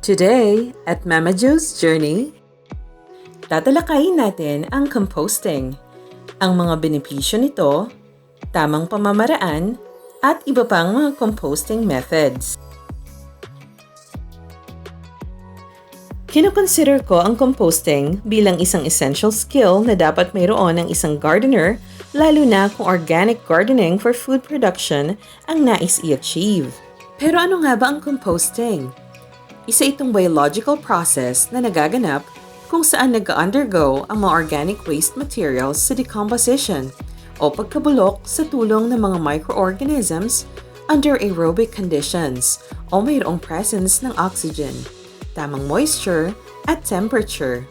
Today, at Mama Jo's Journey, tatalakayin natin ang composting, ang mga benepisyo nito, tamang pamamaraan, at iba pang mga composting methods. Kinoconsider ko ang composting bilang isang essential skill na dapat mayroon ng isang gardener, lalo na kung organic gardening for food production ang nais i-achieve. Pero ano nga ba ang composting? Isa itong biological process na nagaganap kung saan nag-undergo ang mga organic waste materials sa decomposition o pagkabulok sa tulong ng mga microorganisms under aerobic conditions o mayroong presence ng oxygen, tamang moisture at temperature.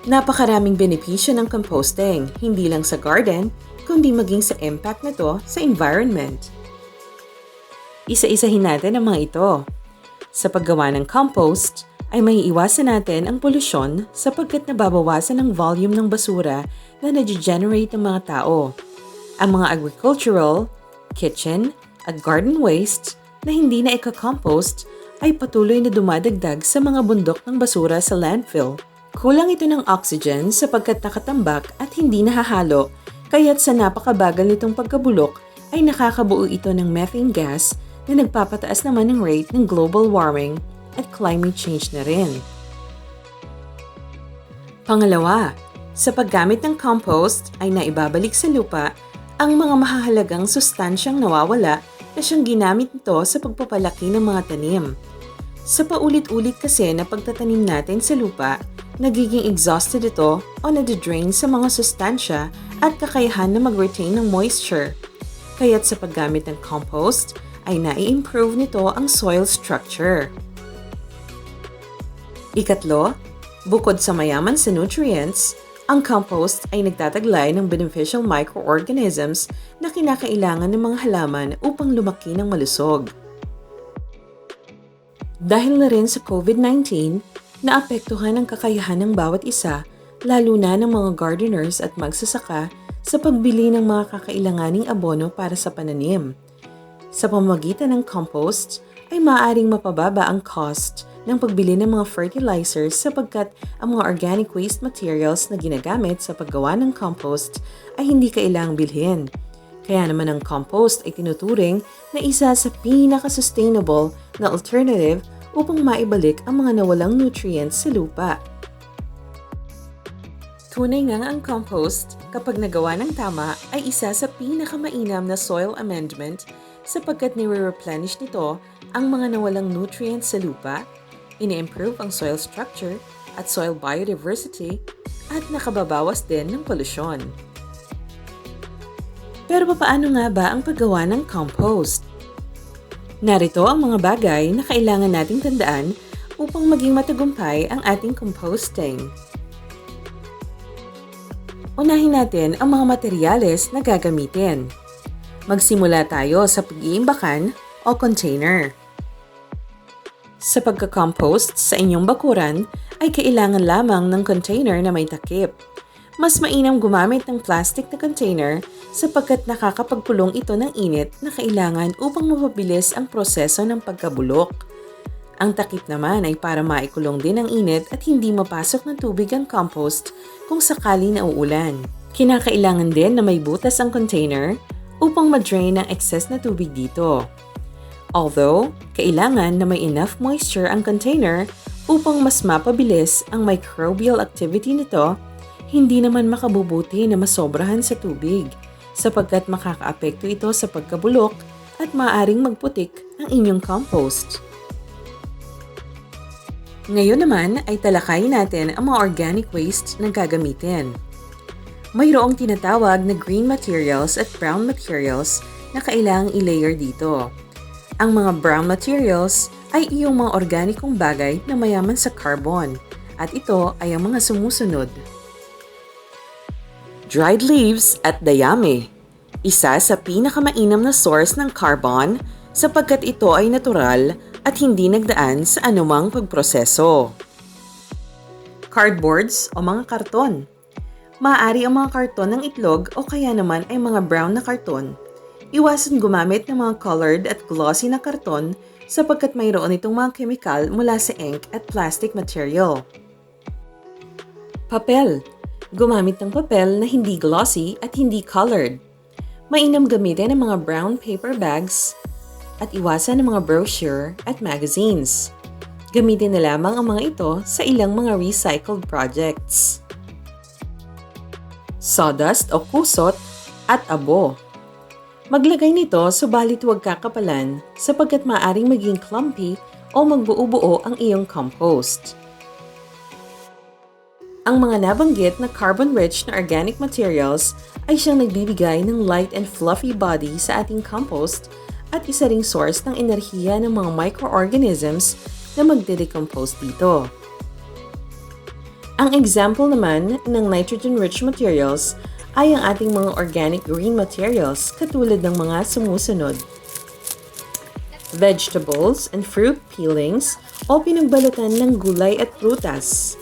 Napakaraming benepisyo ng composting, hindi lang sa garden, kundi maging sa impact nito sa environment. Isa-isahin natin ang mga ito. Sa paggawa ng compost, ay maiiwasan natin ang polusyon sapagkat nababawasan ang volume ng basura na nage-generate ng mga tao. Ang mga agricultural, kitchen, at garden waste na hindi na ika-compost ay patuloy na dumadagdag sa mga bundok ng basura sa landfill. Kulang ito ng oxygen sapagkat nakatambak at hindi nahahalo, kaya't sa napakabagal nitong pagkabulok ay nakakabuo ito ng methane gas na nagpapataas naman ng rate ng global warming at climate change na rin. Pangalawa, sa paggamit ng compost ay naibabalik sa lupa ang mga mahahalagang sustansyang nawawala na siyang ginamit nito sa pagpapalaki ng mga tanim. Sa paulit-ulit kasi na pagtatanim natin sa lupa, nagiging exhausted ito o nadidrain sa mga sustansya at kakayahan na mag-retain ng moisture. Kaya't sa paggamit ng compost, ay nai-improve nito ang soil structure. Ikatlo, bukod sa mayaman sa nutrients, ang compost ay nagtataglay ng beneficial microorganisms na kinakailangan ng mga halaman upang lumaki ng malusog. Dahil na rin sa COVID-19, naapektuhan ang kakayahan ng bawat isa, lalo na ng mga gardeners at magsasaka sa pagbili ng mga kakailanganing abono para sa pananim. Sa pamamagitan ng compost, ay maaaring mapababa ang cost ng pagbili ng mga fertilizers sapagkat ang mga organic waste materials na ginagamit sa paggawa ng compost ay hindi kailangang bilhin. Kaya naman ang compost ay tinuturing na isa sa pinaka-sustainable na alternative upang maibalik ang mga nawalang nutrients sa lupa. Tunay nga ang compost, kapag nagawa ng tama, ay isa sa pinakamainam na soil amendment sapagkat nire-replenish nito ang mga nawalang nutrients sa lupa, ini-improve ang soil structure at soil biodiversity, at nakababawas din ng polusyon. Pero paano nga ba ang paggawa ng compost? Narito ang mga bagay na kailangan nating tandaan upang maging matagumpay ang ating composting. Unahin natin ang mga materyales na gagamitin. Magsimula tayo sa pag-iimbakan o container. Sa pagka-compost sa inyong bakuran ay kailangan lamang ng container na may takip. Mas mainam gumamit ng plastic na container sapagkat nakakapagpulong ito ng init na kailangan upang mapabilis ang proseso ng pagkabulok. Ang takip naman ay para maikulong din ang init at hindi mapasok ng tubig ang compost kung sakali na uulan. Kinakailangan din na may butas ang container upang ma-drain ang excess na tubig dito. Although, kailangan na may enough moisture ang container upang mas mapabilis ang microbial activity nito, hindi naman makabubuti na masobrahan sa tubig sapagkat makakaapekto ito sa pagkabulok at maaaring magputik ang inyong compost. Ngayon naman ay talakayin natin ang mga organic waste na gagamitin. Mayroong tinatawag na green materials at brown materials na kailangang i-layer dito. Ang mga brown materials ay iyong mga organikong bagay na mayaman sa carbon at ito ay ang mga sumusunod. Dried leaves at dayami. Isa sa pinakamainam na source ng carbon sapagkat ito ay natural at hindi nagdaan sa anumang pagproseso. Cardboards o mga karton. Maaari ang mga karton ng itlog o kaya naman ay mga brown na karton. Iwasan gumamit ng mga colored at glossy na karton sapagkat mayroon itong mga chemical mula sa ink at plastic material. Papel. Gumamit ng papel na hindi glossy at hindi colored. Mainam gamitin ang mga brown paper bags at iwasan ang mga brochure at magazines. Gamitin na lamang ang mga ito sa ilang mga recycled projects. Sawdust o kusot at abo. Maglagay nito subalit huwag kakapalan sapagkat maaaring maging clumpy o magbuo-buo ang iyong compost. Ang mga nabanggit na carbon-rich na organic materials ay siyang nagbibigay ng light and fluffy body sa ating compost at isa ring source ng enerhiya ng mga microorganisms na magde-decompose dito. Ang example naman ng nitrogen-rich materials ay ang ating mga organic green materials katulad ng mga sumusunod. Vegetables and fruit peelings o pinagbalutan ng gulay at prutas.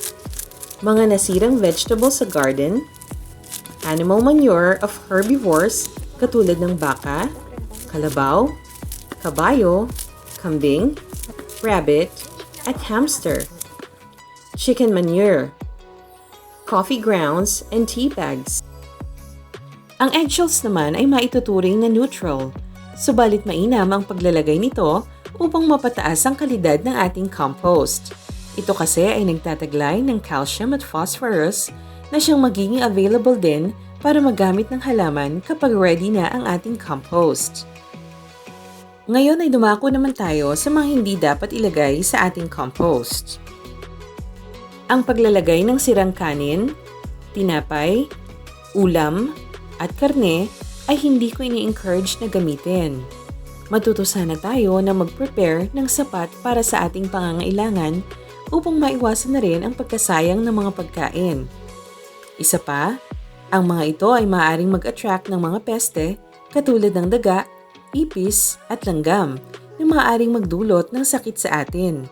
Mga nasirang vegetables sa garden, animal manure of herbivores katulad ng baka, kalabaw, kabayo, kambing, rabbit, at hamster, chicken manure, coffee grounds, and tea bags. Ang eggshells naman ay maituturing na neutral, subalit mainam ang paglalagay nito upang mapataas ang kalidad ng ating compost. Ito kasi ay nagtataglay ng calcium at phosphorus na siyang magiging available din para magamit ng halaman kapag ready na ang ating compost. Ngayon ay dumako naman tayo sa mga hindi dapat ilagay sa ating compost. Ang paglalagay ng sirang kanin, tinapay, ulam, at karne ay hindi ko ini-encourage na gamitin. Matuto sana tayo na mag-prepare ng sapat para sa ating pangangailangan upang maiwasan na rin ang pagkasayang ng mga pagkain. Isa pa, ang mga ito ay maaaring mag-attract ng mga peste katulad ng daga, ipis at langgam na maaaring magdulot ng sakit sa atin.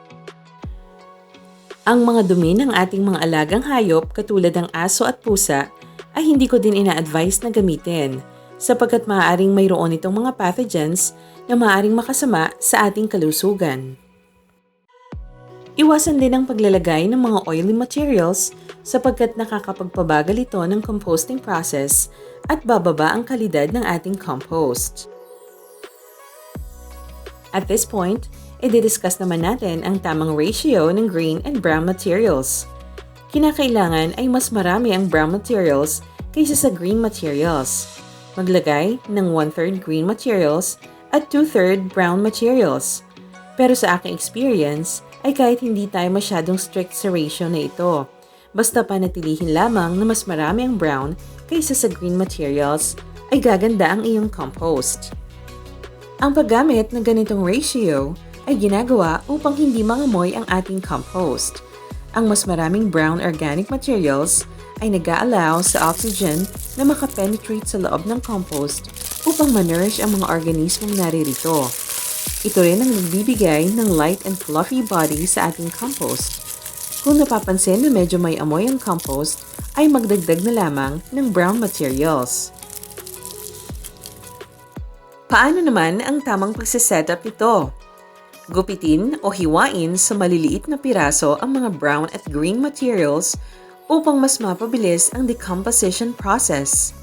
Ang mga dumi ng ating mga alagang hayop katulad ng aso at pusa ay hindi ko din ina-advise na gamitin sapagkat maaaring mayroon itong mga pathogens na maaaring makasama sa ating kalusugan. Iwasan din ang paglalagay ng mga oily materials sapagkat nakakapagpabagal ito ng composting process at bababa ang kalidad ng ating compost. At this point, i-discuss naman natin ang tamang ratio ng green and brown materials. Kinakailangan ay mas marami ang brown materials kaysa sa green materials. Maglagay ng 1/3 green materials at 2/3 brown materials. Pero sa aking experience, ay kahit hindi tayo masyadong strict sa ratio na ito. Basta panatilihin lamang na mas marami ang brown kaysa sa green materials, ay gaganda ang iyong compost. Ang paggamit ng ganitong ratio ay ginagawa upang hindi mangamoy ang ating compost. Ang mas maraming brown organic materials ay nag-a-allow sa oxygen na makapenetrate sa loob ng compost upang ma-nourish ang mga organismong naririto. Ito rin ang nagbibigay ng light and fluffy body sa ating compost. Kung napapansin na medyo may amoy ang compost, ay magdagdag na lamang ng brown materials. Paano naman ang tamang pagsisetup nito? Gupitin o hiwain sa maliliit na piraso ang mga brown at green materials upang mas mapabilis ang decomposition process.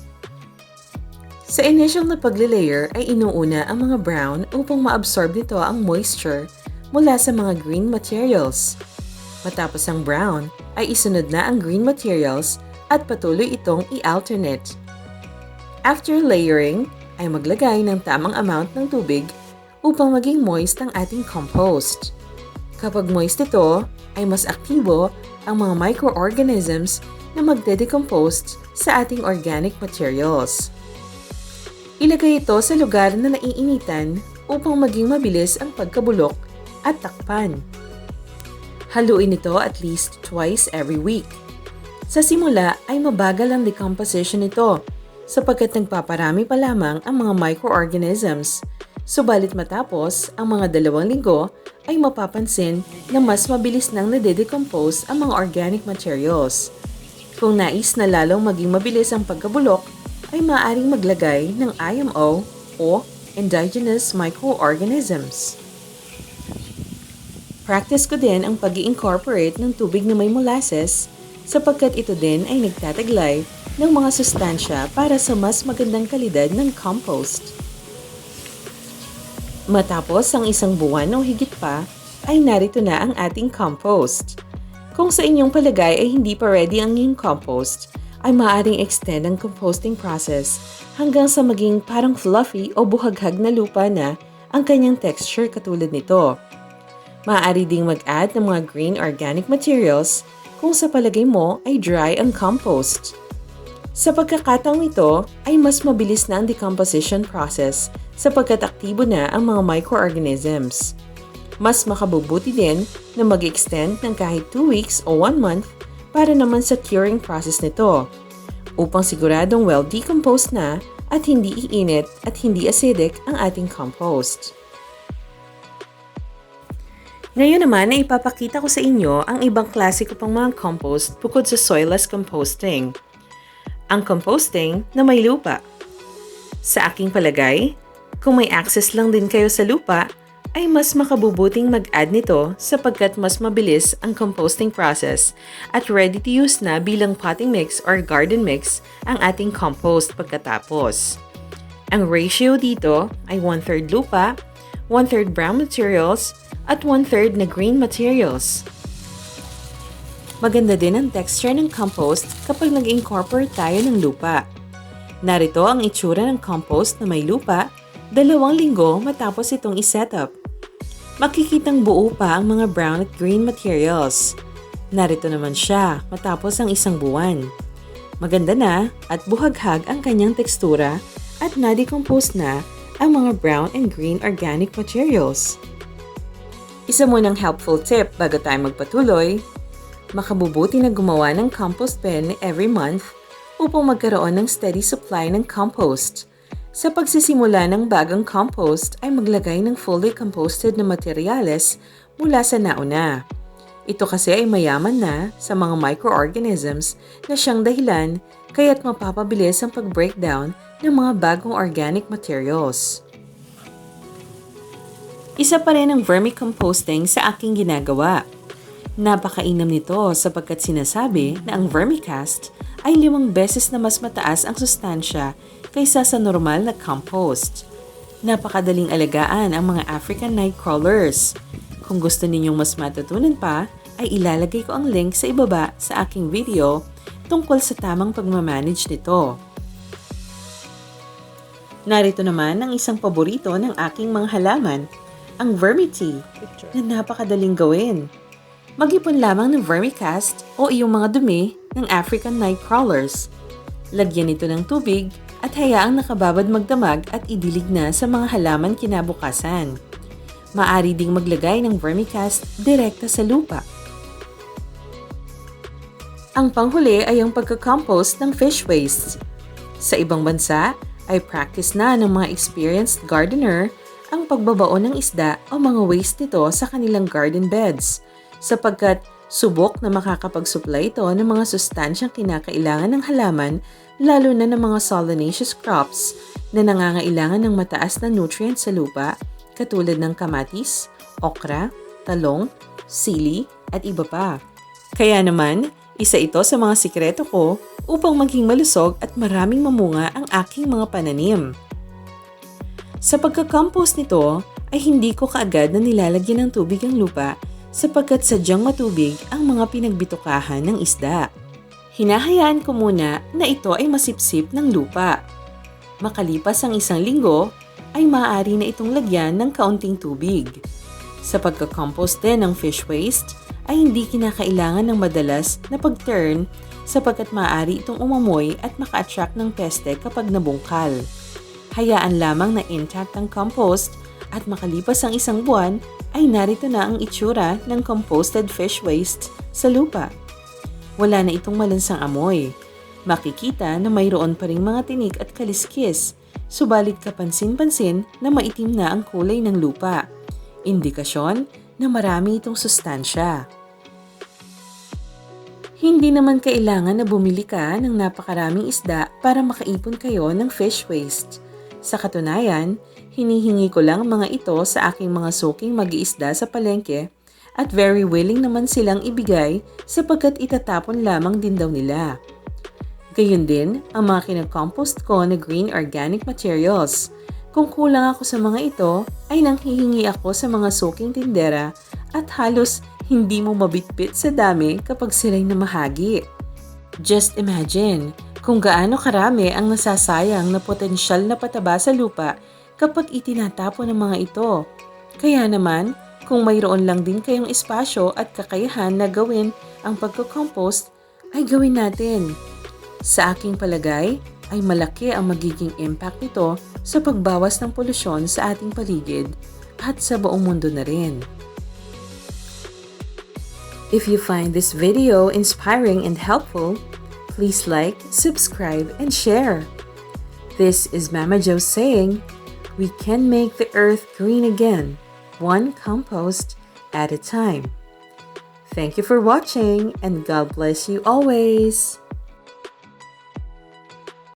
Sa initial na pagle-layer ay inuuna ang mga brown upang ma-absorb nito ang moisture mula sa mga green materials. Matapos ang brown ay isunod na ang green materials at patuloy itong i-alternate. After layering ay maglagay ng tamang amount ng tubig upang maging moist ang ating compost. Kapag moist ito, ay mas aktibo ang mga microorganisms na magde-decompose sa ating organic materials. Ilagay ito sa lugar na naiinitan upang maging mabilis ang pagkabulok at takpan. Haluin ito at least twice every week. Sa simula ay mabagal ang decomposition nito sapagkat nagpaparami pa lamang ang mga microorganisms. Subalit matapos ang mga 2 linggo ay mapapansin na mas mabilis nang nade-decompose ang mga organic materials. Kung nais na lalong maging mabilis ang pagkabulok, ay maaaring maglagay ng IMO o Indigenous Microorganisms. Practice ko din ang pag-i-incorporate ng tubig na may molasses sapagkat ito din ay nagtataglay ng mga sustansya para sa mas magandang kalidad ng compost. Matapos ang isang buwan o higit pa, ay narito na ang ating compost. Kung sa inyong palagay ay hindi pa ready ang inyong compost, ay maaaring extend ang composting process hanggang sa maging parang fluffy o buhaghag na lupa na ang kanyang texture katulad nito. Maaari ding mag-add ng mga green organic materials kung sa palagay mo ay dry ang compost. Sa pagkakataong ito ay mas mabilis na ang decomposition process sapagkat aktibo na ang mga microorganisms. Mas makabubuti din na mag-extend ng kahit 2 weeks o 1 month para naman sa curing process nito upang siguradong well-decomposed na at hindi iinit at hindi acidic ang ating compost. Ngayon naman ay ipapakita ko sa inyo ang ibang klase ko pang mga compost bukod sa soilless composting. Ang composting na may lupa. Sa aking palagay, kung may access lang din kayo sa lupa, ay mas makabubuting mag-add nito sapagkat mas mabilis ang composting process at ready to use na bilang potting mix or garden mix ang ating compost pagkatapos. Ang ratio dito ay 1/3 lupa, 1/3 brown materials, at 1/3 na green materials. Maganda din ang texture ng compost kapag nag-incorporate tayo ng lupa. Narito ang itsura ng compost na may lupa 2 linggo matapos itong iset-up. Makikitang buo pa ang mga brown at green materials. Narito naman siya matapos ang 1 buwan. Maganda na at buhaghag ang kanyang tekstura at na-decompose na ang mga brown and green organic materials. Isa munang helpful tip bago tayo magpatuloy, makabubuti na gumawa ng compost bin every month upang magkaroon ng steady supply ng compost. Sa pagsisimula ng bagong compost ay maglagay ng fully composted na materyales mula sa nauna. Ito kasi ay mayaman na sa mga microorganisms na siyang dahilan kaya't mapapabilis ang pag-breakdown ng mga bagong organic materials. Isa pa rin ang vermicomposting sa aking ginagawa. Napakainam nito sapagkat sinasabi na ang vermicast ay 5 beses na mas mataas ang sustansya kaysa sa normal na compost. Napakadaling alagaan ang mga African nightcrawlers. Kung gusto ninyong mas matutunan pa, ay ilalagay ko ang link sa ibaba sa aking video tungkol sa tamang pagmamanage nito. Narito naman ang isang paborito ng aking mga halaman, ang vermi-tea, na napakadaling gawin. Mag-ipon lamang ng vermicast o iyong mga dumi ng African nightcrawlers. Lagyan ito ng tubig at hayaang nakababad magdamag at idilig na sa mga halaman kinabukasan. Maaari ding maglagay ng vermicast direkta sa lupa. Ang panghuli ay ang pagka-compost ng fish waste. Sa ibang bansa ay practice na ng mga experienced gardener ang pagbabaon ng isda o mga waste nito sa kanilang garden beds sapagkat subok na makakapag-supply ito ng mga sustansyang kinakailangan ng halaman lalo na ng mga solanaceous crops na nangangailangan ng mataas na nutrients sa lupa katulad ng kamatis, okra, talong, sili at iba pa. Kaya naman, isa ito sa mga sikreto ko upang maging malusog at maraming mamunga ang aking mga pananim. Sa pagka-compost nito ay hindi ko kaagad na nilalagyan ng tubig ang lupa sapagkat sadyang matubig ang mga pinagbitukahan ng isda. Hinahayaan ko muna na ito ay masipsip ng lupa. Makalipas ang 1 linggo, ay maaari na itong lagyan ng kaunting tubig. Sa pagka-compost din ng fish waste, ay hindi kinakailangan ng madalas na pag-turn sapagkat maaari itong umamoy at maka-attract ng peste kapag nabungkal. Hayaan lamang na intact ang compost at makalipas ang 1 buwan, ay narito na ang itsura ng composted fish waste sa lupa. Wala na itong malansang amoy. Makikita na mayroon pa ring mga tinik at kaliskis, subalit kapansin-pansin na maitim na ang kulay ng lupa. Indikasyon na marami itong sustansya. Hindi naman kailangan na bumili ka ng napakaraming isda para makaipon kayo ng fish waste. Sa katunayan, hinihingi ko lang mga ito sa aking mga suking mag-iisda sa palengke at very willing naman silang ibigay sapagkat itatapon lamang din daw nila. Gayun din ang mga kinacompost ko na green organic materials. Kung kulang ako sa mga ito, ay nanghihingi ako sa mga suking tindera at halos hindi mo mabitbit sa dami kapag sila'y namahagi. Just imagine kung gaano karami ang nasasayang na potensyal na pataba sa lupa kapag itinatapon ng mga ito. Kaya naman, kung mayroon lang din kayong espasyo at kakayahan na gawin ang pagko-compost, ay gawin natin. Sa aking palagay, ay malaki ang magiging impact nito sa pagbawas ng polusyon sa ating paligid at sa buong mundo na rin. If you find this video inspiring and helpful, please like, subscribe, and share. This is Mama Jo saying, we can make the earth green again, one compost at a time. Thank you for watching and God bless you always.